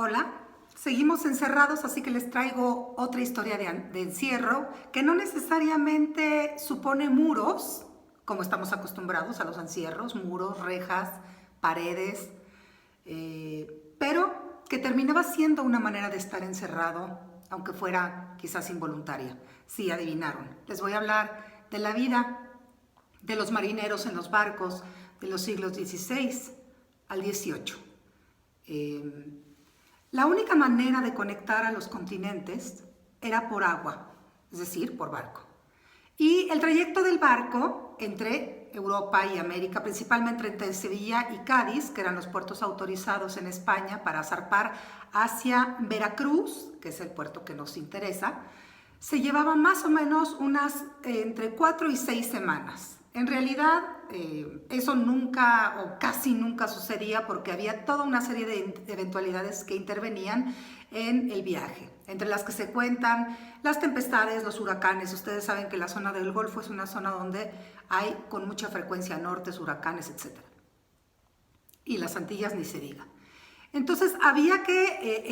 Hola, seguimos encerrados, así que les traigo otra historia de encierro que no necesariamente supone muros, como estamos acostumbrados a los encierros, muros, rejas, paredes, pero que terminaba siendo una manera de estar encerrado, aunque fuera quizás involuntaria. Sí, adivinaron. Les voy a hablar de la vida de los marineros en los barcos de los siglos XVI al XVIII. La única manera de conectar a los continentes era por agua, es decir, por barco. Y el trayecto del barco entre Europa y América, principalmente entre Sevilla y Cádiz, que eran los puertos autorizados en España para zarpar hacia Veracruz, que es el puerto que nos interesa, se llevaba más o menos unas entre 4 y 6 semanas. En realidad, eso nunca o casi nunca sucedía porque había toda una serie de eventualidades que intervenían en el viaje, entre las que se cuentan las tempestades, los huracanes. Ustedes saben que la zona del Golfo es una zona donde hay con mucha frecuencia nortes, huracanes, etc. Y las Antillas ni se diga. Entonces había que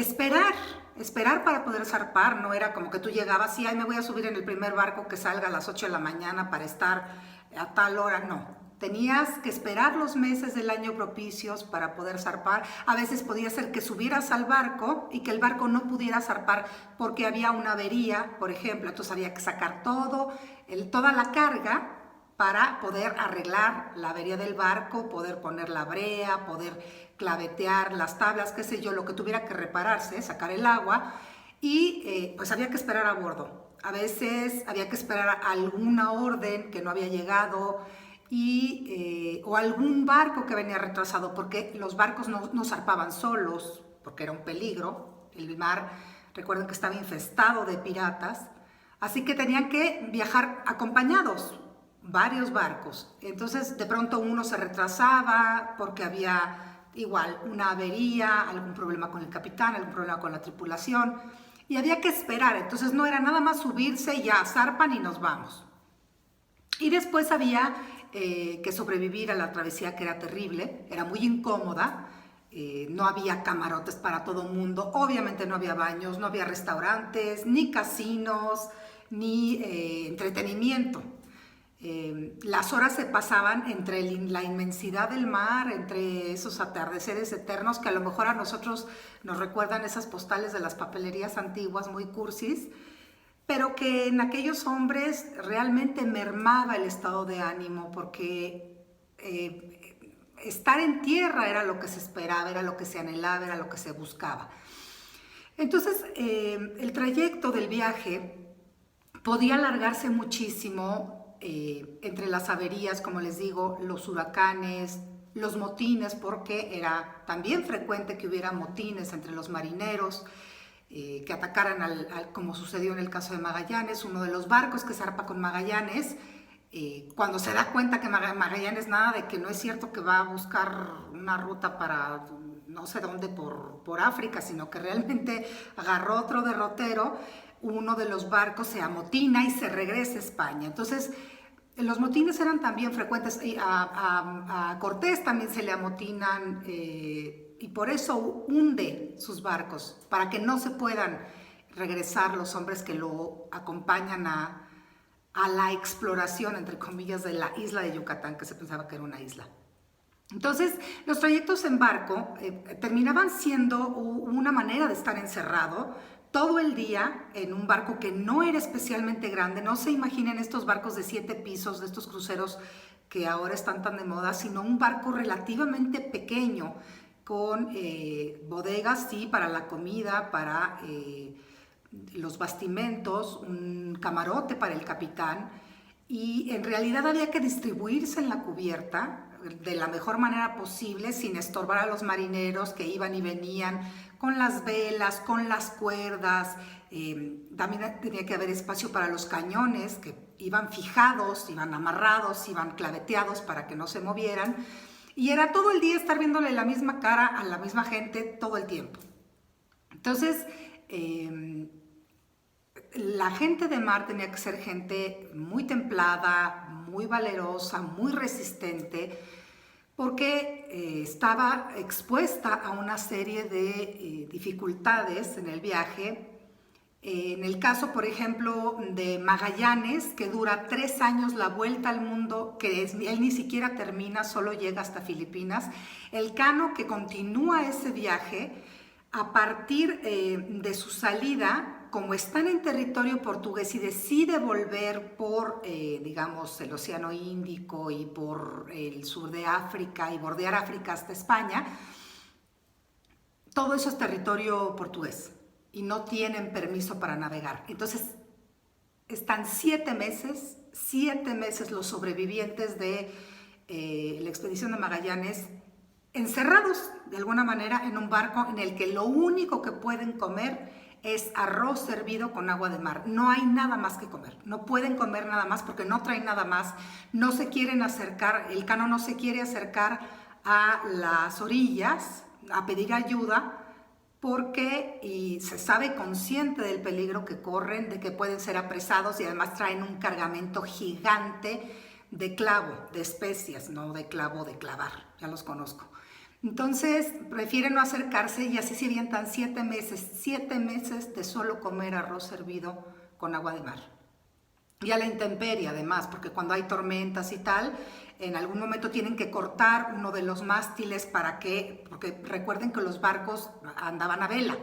esperar para poder zarpar. No era como que tú llegabas y ay, me voy a subir en el primer barco que salga a las 8 de la mañana para estar a tal hora. No, tenías que esperar los meses del año propicios para poder zarpar. A veces podía ser que subieras al barco y que el barco no pudiera zarpar porque había una avería, por ejemplo. Entonces había que sacar toda la carga para poder arreglar la avería del barco, poder poner la brea, poder clavetear las tablas, qué sé yo, lo que tuviera que repararse, sacar el agua, y pues había que esperar a bordo. A veces había que esperar alguna orden que no había llegado o algún barco que venía retrasado, porque los barcos no zarpaban solos, porque era un peligro. El mar, recuerden que estaba infestado de piratas, así que tenían que viajar acompañados, varios barcos. Entonces de pronto uno se retrasaba porque había igual una avería, algún problema con el capitán, algún problema con la tripulación, y había que esperar. Entonces no era nada más subirse y ya zarpan y nos vamos. Y después había que sobrevivir a la travesía, que era terrible, era muy incómoda. No había camarotes para todo mundo, obviamente no había baños, no había restaurantes, ni casinos, ni entretenimiento. Las horas se pasaban entre la inmensidad del mar, entre esos atardeceres eternos que a lo mejor a nosotros nos recuerdan esas postales de las papelerías antiguas muy cursis, pero que en aquellos hombres realmente mermaba el estado de ánimo, porque estar en tierra era lo que se esperaba, era lo que se anhelaba, era lo que se buscaba. Entonces, el trayecto del viaje podía alargarse muchísimo entre las averías, como les digo, los huracanes, los motines, porque era también frecuente que hubiera motines entre los marineros, que atacaran como sucedió en el caso de Magallanes. Uno de los barcos que zarpa con Magallanes, cuando se da cuenta que Magallanes nada de que no es cierto que va a buscar una ruta para no sé dónde por África, sino que realmente agarró otro derrotero, uno de los barcos se amotina y se regresa a España. Entonces, los motines eran también frecuentes. A Cortés también se le amotinan y por eso hunde sus barcos, para que no se puedan regresar los hombres que lo acompañan a la exploración, entre comillas, de la isla de Yucatán, que se pensaba que era una isla. Entonces, los trayectos en barco terminaban siendo una manera de estar encerrado todo el día en un barco que no era especialmente grande. No se imaginen estos barcos de 7 pisos, de estos cruceros que ahora están tan de moda, sino un barco relativamente pequeño, con bodegas, sí, para la comida, para los bastimentos, un camarote para el capitán, y en realidad había que distribuirse en la cubierta de la mejor manera posible, sin estorbar a los marineros que iban y venían con las velas, con las cuerdas. También tenía que haber espacio para los cañones, que iban fijados, iban amarrados, iban claveteados para que no se movieran. Y era todo el día estar viéndole la misma cara a la misma gente todo el tiempo. Entonces, la gente de mar tenía que ser gente muy templada, muy valerosa, muy resistente, porque estaba expuesta a una serie de dificultades en el viaje. En el caso, por ejemplo, de Magallanes, que dura 3 años la vuelta al mundo, él ni siquiera termina, solo llega hasta Filipinas. Elcano, que continúa ese viaje, a partir de su salida, como están en territorio portugués y decide volver por, digamos, el Océano Índico y por el sur de África y bordear África hasta España, todo eso es territorio portugués y no tienen permiso para navegar. Entonces, están 7 meses los sobrevivientes de la expedición de Magallanes encerrados de alguna manera en un barco en el que lo único que pueden comer es arroz servido con agua de mar. No hay nada más que comer. No pueden comer nada más porque no traen nada más. No se quieren acercar, Elcano no se quiere acercar a las orillas a pedir ayuda porque se sabe consciente del peligro que corren, de que pueden ser apresados y además traen un cargamento gigante de clavo, de especias, no de clavo de clavar, ya los conozco. Entonces prefieren no acercarse y así se avientan 7 meses de solo comer arroz servido con agua de mar. Y a la intemperie además, porque cuando hay tormentas y tal, en algún momento tienen que cortar uno de los mástiles porque recuerden que los barcos andaban a vela.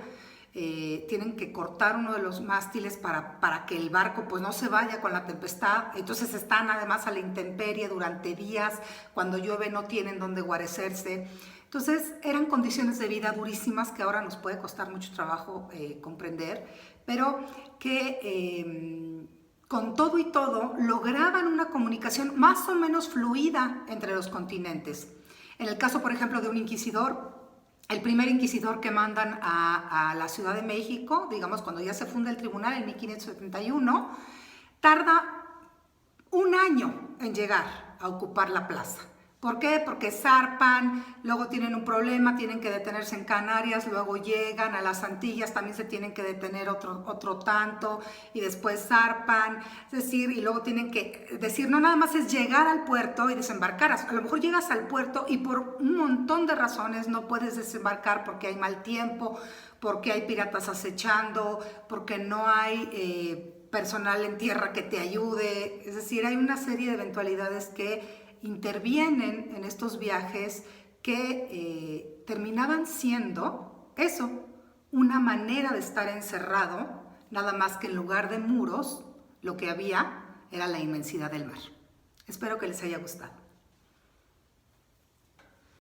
Tienen que cortar uno de los mástiles para que el barco pues no se vaya con la tempestad. Entonces están además a la intemperie durante días, cuando llueve no tienen dónde guarecerse. Entonces eran condiciones de vida durísimas que ahora nos puede costar mucho trabajo comprender, pero que con todo y todo lograban una comunicación más o menos fluida entre los continentes. En el caso, por ejemplo, de un inquisidor, el primer inquisidor que mandan a la Ciudad de México, digamos cuando ya se funda el tribunal en 1571, tarda 1 año en llegar a ocupar la plaza. ¿Por qué? Porque zarpan, luego tienen un problema, tienen que detenerse en Canarias, luego llegan a las Antillas, también se tienen que detener otro tanto y después zarpan, es decir, y luego tienen que decir, no nada más es llegar al puerto y desembarcar, a lo mejor llegas al puerto y por un montón de razones no puedes desembarcar porque hay mal tiempo, porque hay piratas acechando, porque no hay personal en tierra que te ayude, es decir, hay una serie de eventualidades que intervienen en estos viajes que terminaban siendo eso, una manera de estar encerrado, nada más que en lugar de muros, lo que había era la inmensidad del mar. Espero que les haya gustado.